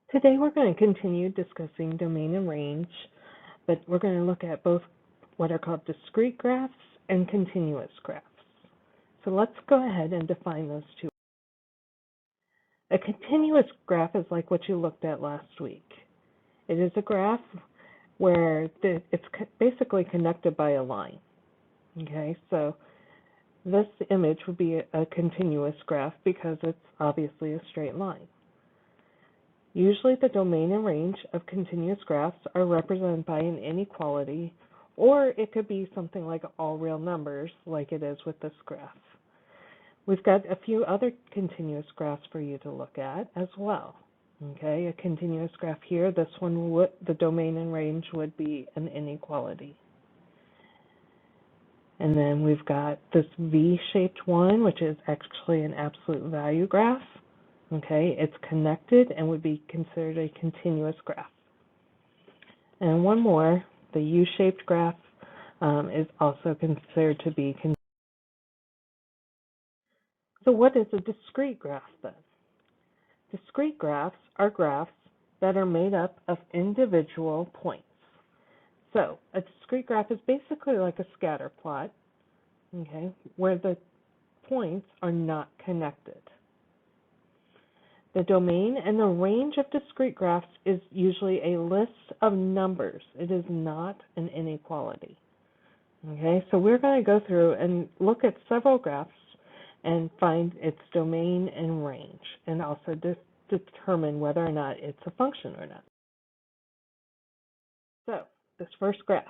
Today we're going to continue discussing domain and range, but we're going to look at both what are called discrete graphs and continuous graphs. So let's go ahead and define those two. A continuous graph is like what you looked at last week. It is a graph where it's basically connected by a line. Okay, so this image would be a continuous graph because it's obviously a straight line. Usually the domain and range of continuous graphs are represented by an inequality, or it could be something like all real numbers, like it is with this graph. We've got a few other continuous graphs for you to look at as well. Okay, a continuous graph here, this one would, the domain and range would be an inequality. And then we've got this V-shaped one, which is actually an absolute value graph. Okay, it's connected and would be considered a continuous graph. And one more, the U-shaped graph is also considered to be continuous. So what is a discrete graph then? Discrete graphs are graphs that are made up of individual points. So a discrete graph is basically like a scatter plot, okay, where the points are not connected. The domain and the range of discrete graphs is usually a list of numbers. It is not an inequality. Okay, so we're going to go through and look at several graphs and find its domain and range, and also determine whether or not it's a function or not. So, this first graph.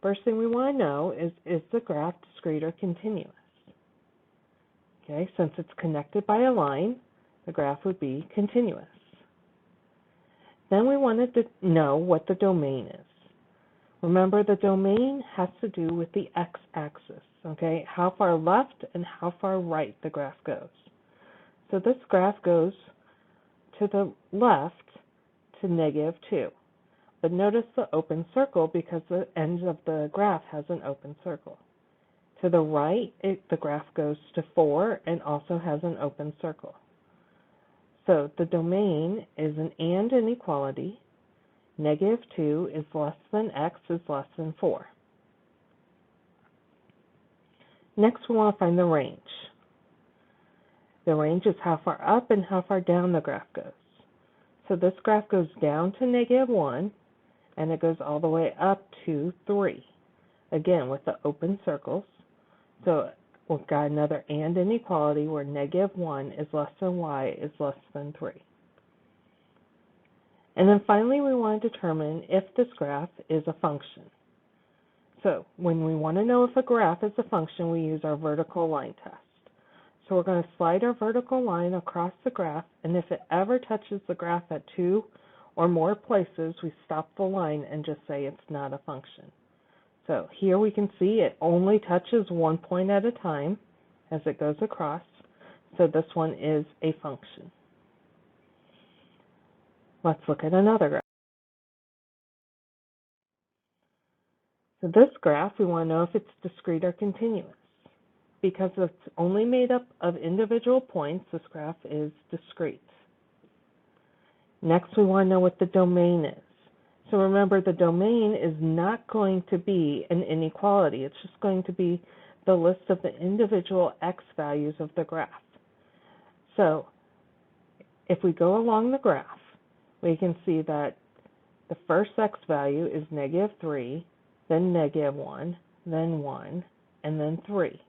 First thing we want to know is the graph discrete or continuous? Okay, since it's connected by a line, the graph would be continuous. Then we wanted to know what the domain is. Remember, the domain has to do with the x-axis, okay? How far left and how far right the graph goes. So this graph goes to the left to -2. But notice the open circle because the end of the graph has an open circle. To the right, the graph goes to 4 and also has an open circle. So the domain is an and inequality. -2 is less than x is less than 4. Next, we want to find the range. The range is how far up and how far down the graph goes. So this graph goes down to -1, and it goes all the way up to 3. Again, with the open circles. So we've got another and inequality where -1 is less than y is less than 3. And then finally, we want to determine if this graph is a function. So when we want to know if a graph is a function, we use our vertical line test. So we're going to slide our vertical line across the graph, and if it ever touches the graph at 2 or more places, we stop the line and just say it's not a function. So here we can see it only touches one point at a time as it goes across. So this one is a function. Let's look at another graph. So this graph, we want to know if it's discrete or continuous. Because it's only made up of individual points, this graph is discrete. Next, we want to know what the domain is. So remember, the domain is not going to be an inequality. It's just going to be the list of the individual x values of the graph. So if we go along the graph, we can see that the first x value is -3, then -1, then 1, and then 3.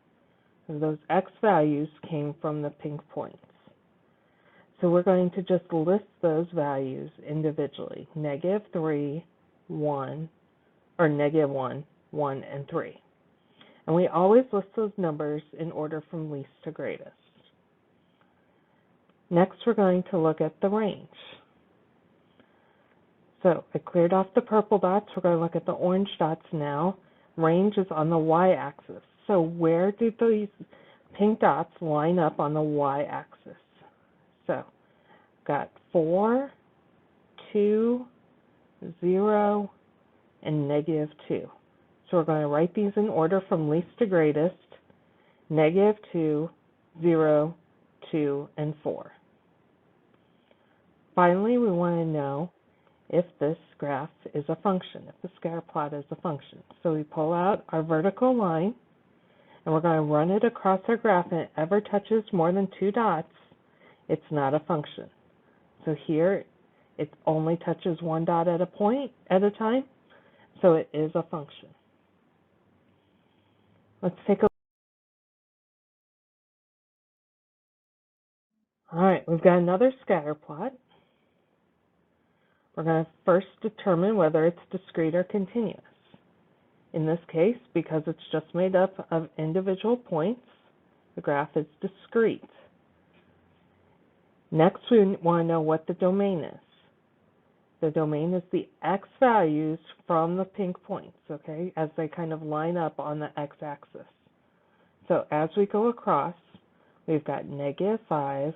So those x values came from the pink points. So we're going to just list those values individually, -3, 1, or -1, 1, and 3. And we always list those numbers in order from least to greatest. Next, we're going to look at the range. So I cleared off the purple dots. We're going to look at the orange dots now. Range is on the y-axis. So where do these pink dots line up on the y-axis? So got 4, 2, 0, and -2. So we're going to write these in order from least to greatest: -2, 0, 2, and 4. Finally, we want to know if this graph is a function, if the scatter plot is a function. So we pull out our vertical line, and we're going to run it across our graph, and it ever touches more than 2 dots, it's not a function. So here, it only touches 1 dot at a point at a time, so it is a function. Let's take a All right, we've got another scatter plot. We're going to first determine whether it's discrete or continuous. In this case, because it's just made up of individual points, the graph is discrete. Next, we want to know what the domain is. The domain is the x values from the pink points, okay, as they kind of line up on the x-axis. So as we go across, we've got -5,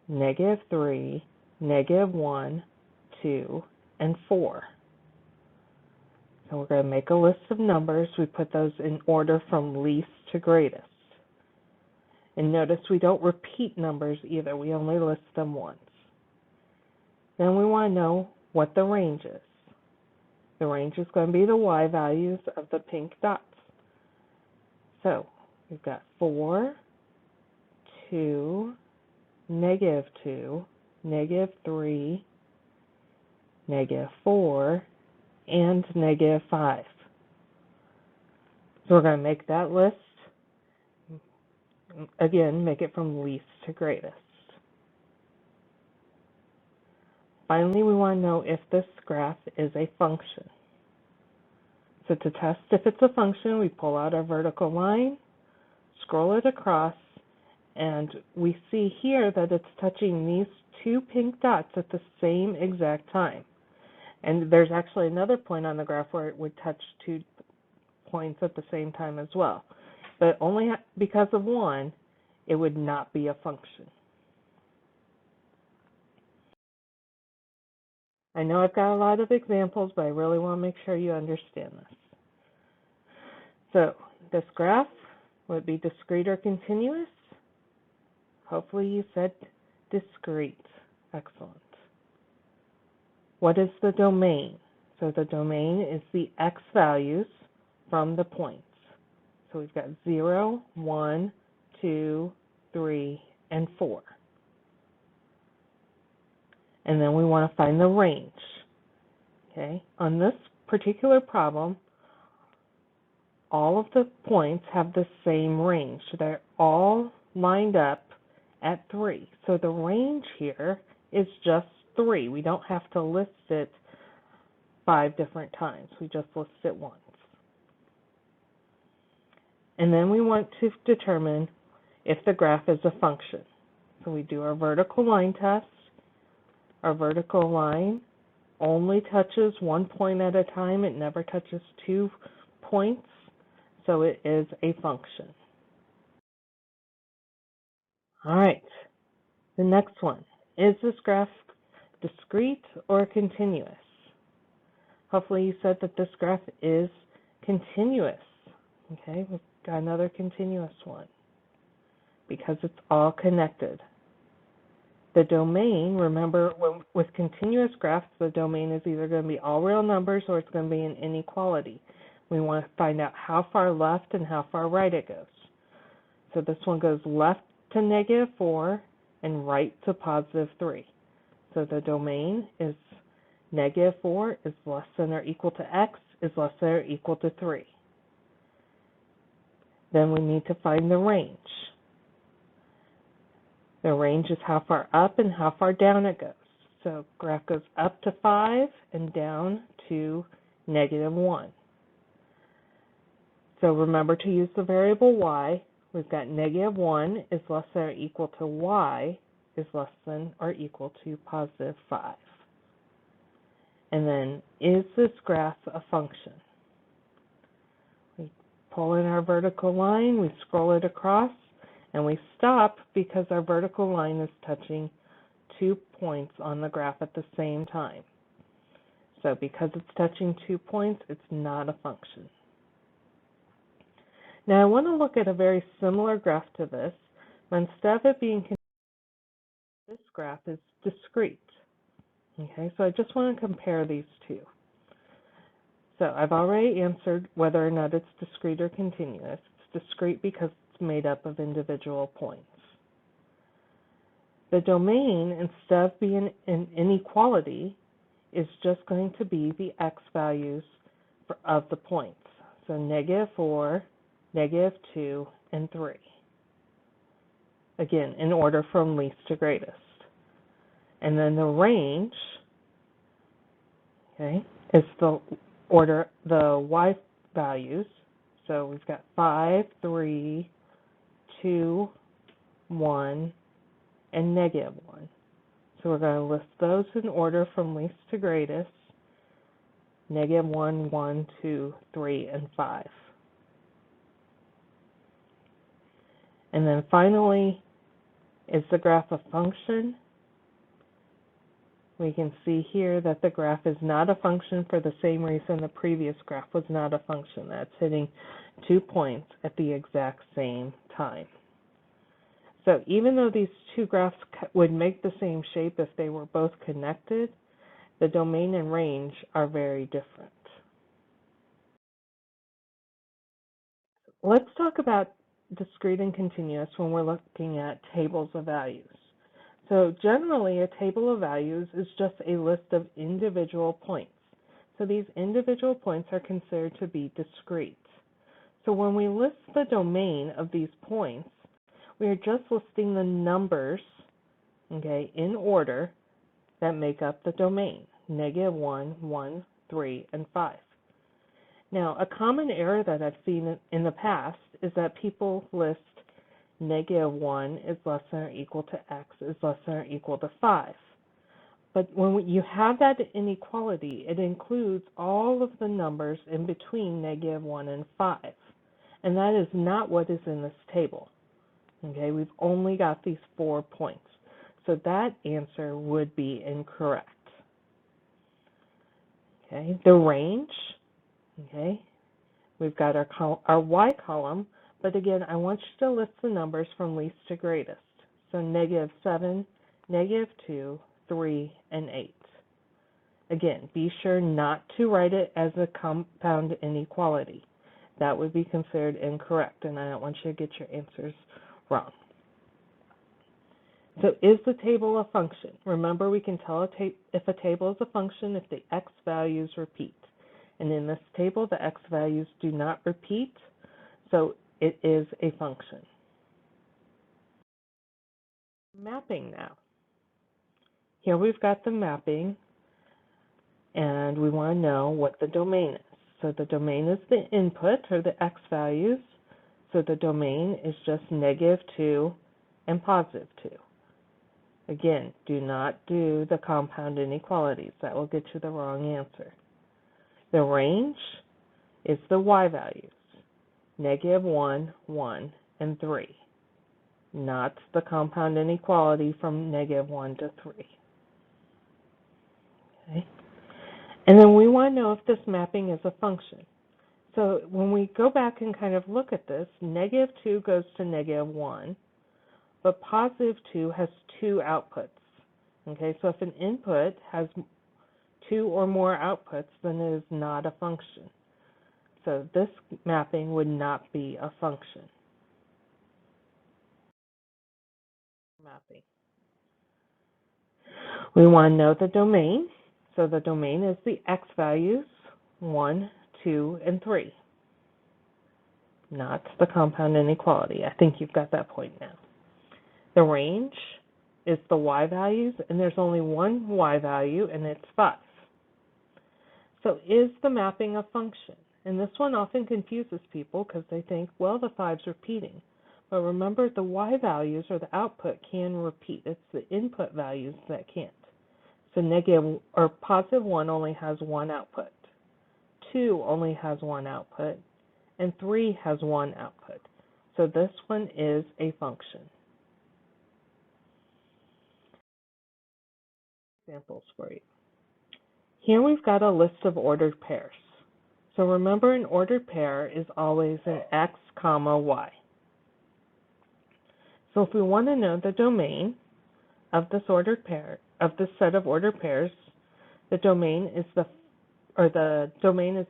-3, -1, 2, and 4. So we're going to make a list of numbers. We put those in order from least to greatest. And notice we don't repeat numbers either. We only list them once. Then we want to know what the range is. The range is going to be the y values of the pink dots. So we've got 4, 2, -2, -3, -4, and -5. So we're going to make that list. Again, make it from least to greatest. Finally, we want to know if this graph is a function. So to test if it's a function, we pull out our vertical line, scroll it across, and we see here that it's touching these 2 pink dots at the same exact time. And there's actually another point on the graph where it would touch 2 points at the same time as well. But only because of one, it would not be a function. I know I've got a lot of examples, but I really want to make sure you understand this. So this graph would be discrete or continuous. Hopefully you said discrete. Excellent. What is the domain? So the domain is the x values from the points. So we've got 0, 1, 2, 3, and 4. And then we want to find the range. Okay? On this particular problem, all of the points have the same range. They're all lined up at 3. So the range here is just 3. We don't have to list it 5 different times. We just list it once. And then we want to determine if the graph is a function. So we do our vertical line test. Our vertical line only touches 1 point at a time. It never touches 2 points. So it is a function. All right, the next one. Is this graph discrete or continuous? Hopefully you said that this graph is continuous. Okay, we've got another continuous one because it's all connected. The domain, remember, with continuous graphs, the domain is either going to be all real numbers or it's going to be an inequality. We want to find out how far left and how far right it goes. So this one goes left to -4 and right to +3. So the domain is -4 is less than or equal to x is less than or equal to 3. Then we need to find the range. The range is how far up and how far down it goes. So graph goes up to 5 and down to -1. So remember to use the variable y. We've got -1 is less than or equal to y is less than or equal to +5. And then, is this graph a function? We pull in our vertical line, we scroll it across, and we stop because our vertical line is touching 2 points on the graph at the same time. So because it's touching 2 points, it's not a function. Now I want to look at a very similar graph to this, but instead of it being this graph is discrete. Okay, so I just want to compare these two. So I've already answered whether or not it's discrete or continuous. It's discrete because it's made up of individual points. The domain, instead of being an inequality, is just going to be the x values of the points. So -4, -2, and 3. Again, in order from least to greatest. And then the range, okay, is the y values. So we've got 5, 3, 2, 1, and -1. So we're going to list those in order from least to greatest: -1, 1, 2, 3, and 5. And then finally, is the graph a function? We can see here that the graph is not a function for the same reason the previous graph was not a function. That's hitting 2 points at the exact same time. So even though these two graphs would make the same shape if they were both connected, the domain and range are very different. Let's talk about discrete and continuous when we're looking at tables of values. So generally, a table of values is just a list of individual points. So these individual points are considered to be discrete. So when we list the domain of these points, we are just listing the numbers, okay, in order that make up the domain: -1, 1, 3, and 5. Now, a common error that I've seen in the past is that people list -1 is less than or equal to x is less than or equal to 5. But when you have that inequality, it includes all of the numbers in between -1 and 5. And that is not what is in this table. Okay, we've only got these 4 points. So that answer would be incorrect. Okay, the range, okay, we've got our y column, but again, I want you to list the numbers from least to greatest. So -7, -2, 3, and 8. Again, be sure not to write it as a compound inequality. That would be considered incorrect, and I don't want you to get your answers wrong. So is the table a function? Remember, we can tell if a table is a function if the x values repeat. And in this table, the x values do not repeat, so it is a function. Mapping now. Here we've got the mapping, and we want to know what the domain is. So the domain is the input, or the x values. So the domain is just -2 and +2. Again, do not do the compound inequalities. That will get you the wrong answer. The range is the y values, -1, 1, and 3, not the compound inequality from -1 to 3. Okay? And then we want to know if this mapping is a function. So when we go back and kind of look at this, -2 goes to -1, but +2 has 2 outputs. Okay, so if an input has 2 or more outputs, then it is not a function. So this mapping would not be a function. Mapping. We want to know the domain. So the domain is the x values, 1, 2, and 3, not the compound inequality. I think you've got that point now. The range is the y values, and there's only one y value, and it's 5. So is the mapping a function? And this one often confuses people because they think, well, the 5's repeating. But remember, the y values or the output can repeat. It's the input values that can't. So +1 only has one output. 2 only has one output. And 3 has one output. So this one is a function. Examples for you. Here we've got a list of ordered pairs. So remember, an ordered pair is always an x, y. So if we want to know the domain of this set of ordered pairs, the domain is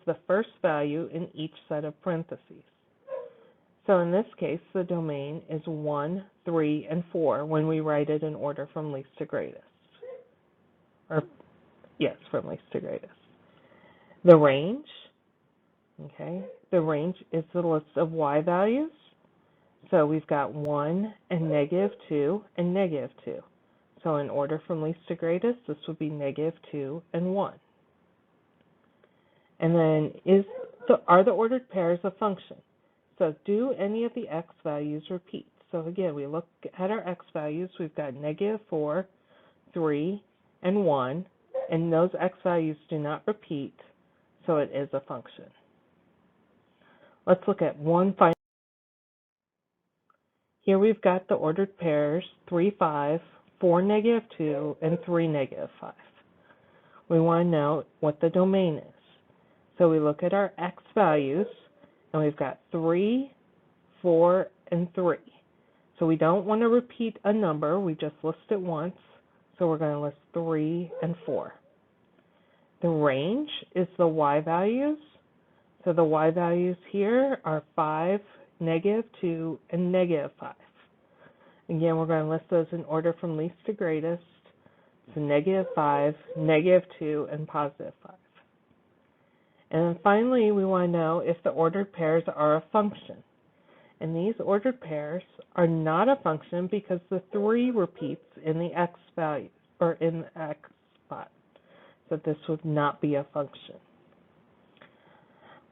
the first value in each set of parentheses. So in this case, the domain is 1, 3, and 4 when we write it in order from least to greatest. Or, yes, from least to greatest. The range, the range is the list of y values. So we've got 1 and -2 and -2. So in order from least to greatest, this would be -2 and 1. And then are the ordered pairs a function? So do any of the x values repeat? So again, we look at our x values. We've got -4, 3, and 1, and those x values do not repeat, so it is a function. Let's look at one final. Here we've got the ordered pairs 3, 5, 4, -2, and 3, -5. We want to know what the domain is. So we look at our x values, and we've got 3, 4, and 3. So we don't want to repeat a number, we just list it once. So we're going to list 3 and 4. The range is the y values. So the y values here are 5, -2, and -5. Again, we're going to list those in order from least to greatest. So -5, -2, and +5. And then finally, we want to know if the ordered pairs are a function. And these ordered pairs are not a function because the 3 repeats in the x value, or in the x spot. So this would not be a function.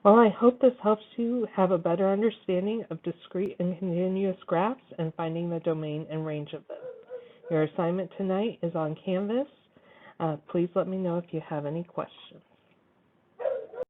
Well, I hope this helps you have a better understanding of discrete and continuous graphs and finding the domain and range of them. Your assignment tonight is on Canvas. Please let me know if you have any questions.